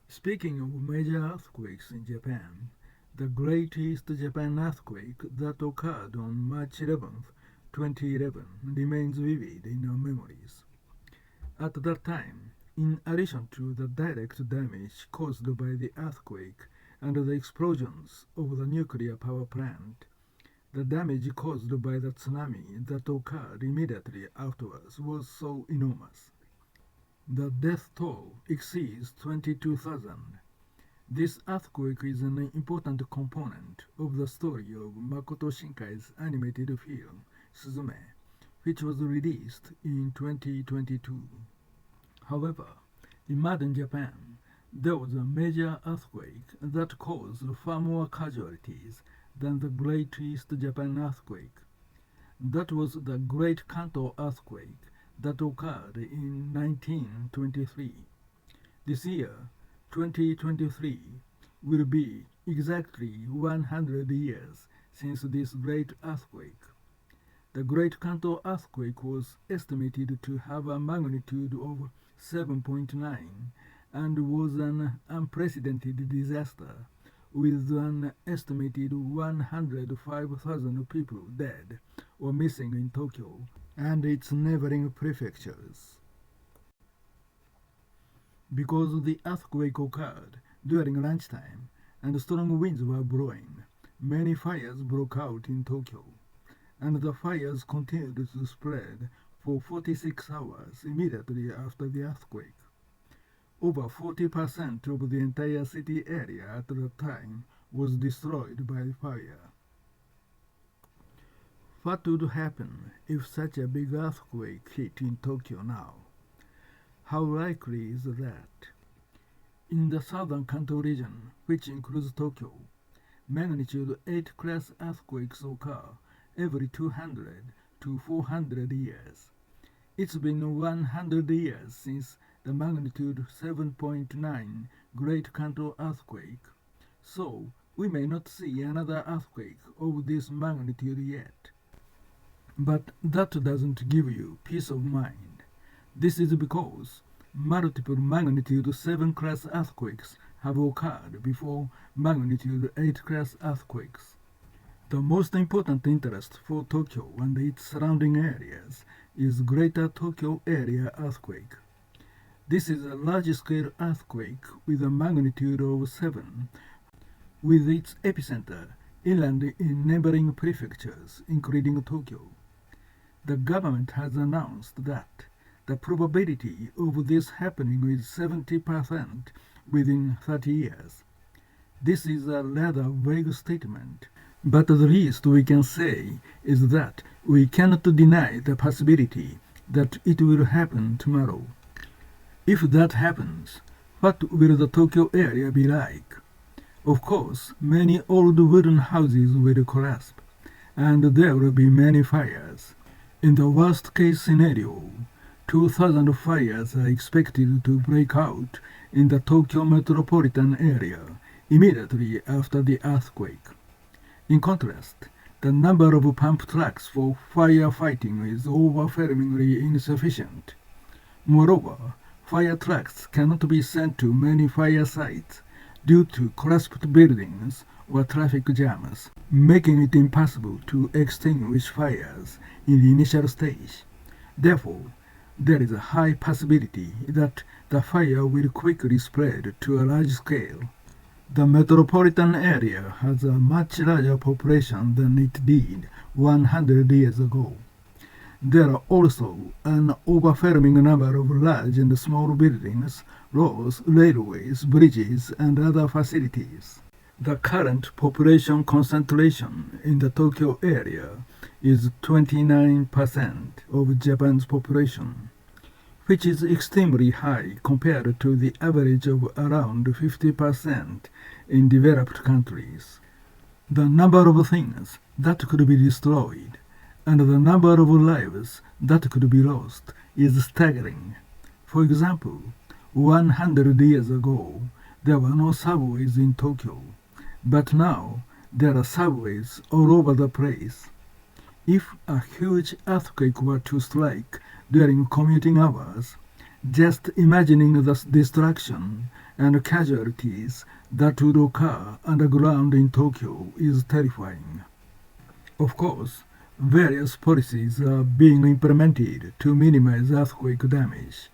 Speaking of major earthquakes in Japan, the Great East Japan earthquake that occurred on March 11th, 2011 remains vivid in our memories. At that time, in addition to the direct damage caused by the earthquake and the explosions of the nuclear power plant, the damage caused by the tsunami that occurred immediately afterwards was so enormous. The death toll exceeds 22,000. This earthquake is an important component of the story of Makoto Shinkai's animated film Suzume, which was released in 2022. However, in modern Japan, there was a major earthquake that caused far more casualties than the Great East Japan earthquake. That was the Great Kanto Earthquake that occurred in 1923. This year, 2023, will be exactly 100 years since this great earthquake. The Great Kanto Earthquake was estimated to have a magnitude of 7.9 and was an unprecedented disaster with an estimated 105,000 people dead or missing in Tokyo and its neighboring prefectures. Because the earthquake occurred during lunchtime and strong winds were blowing, many fires broke out in Tokyo, and the fires continued to spread for 46 hours immediately after the earthquake. Over 40% of the entire city area at the time was destroyed by fire. What would happen if such a big earthquake hit in Tokyo now? How likely is that? In the southern Kanto region, which includes Tokyo, magnitude 8 class earthquakes occur every 200 to 400 years. It's been 100 years since the magnitude 7.9 Great Kanto earthquake, so we may not see another earthquake of this magnitude yet. But that doesn't give you peace of mind. This is because multiple magnitude 7 class earthquakes have occurred before magnitude 8 class earthquakes. The most important interest for Tokyo and its surrounding areas is Greater Tokyo Area Earthquake. This is a large-scale earthquake with a magnitude of 7, with its epicenter inland in neighboring prefectures, including Tokyo. The government has announced that the probability of this happening is 70% within 30 years. This is a rather vague statement, but the least we can say is that we cannot deny the possibility that it will happen tomorrow. If that happens, what will the Tokyo area be like? Of course, many old wooden houses will collapse, and there will be many fires. In the worst-case scenario, 2,000 fires are expected to break out in the Tokyo metropolitan area immediately after the earthquake. In contrast, the number of pump trucks for firefighting is overwhelmingly insufficient. Moreover, fire trucks cannot be sent to many fire sites due to collapsed buildings or traffic jams, making it impossible to extinguish fires in the initial stage. Therefore, there is a high possibility that the fire will quickly spread to a large scale. The metropolitan area has a much larger population than it did 100 years ago. There are also an overwhelming number of large and small buildings, roads, railways, bridges, and other facilities. The current population concentration in the Tokyo area is 29% of Japan's population, which is extremely high compared to the average of around 50% in developed countries. The number of things that could be destroyed and the number of lives that could be lost is staggering. For example, 100 years ago, there were no subways in Tokyo, but now there are subways all over the place. If a huge earthquake were to strike during commuting hours, Just imagining the destruction and casualties that would occur underground in Tokyo is terrifying. Of course, various policies are being implemented to minimize earthquake damage.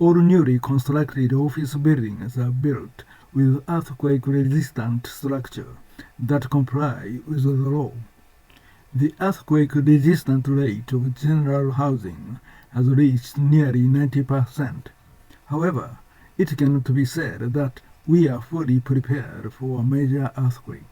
All newly constructed office buildings are built with earthquake-resistant structure that comply with the law. The earthquake-resistant rate of general housing has reached nearly 90%. However, it cannot be said that we are fully prepared for a major earthquake.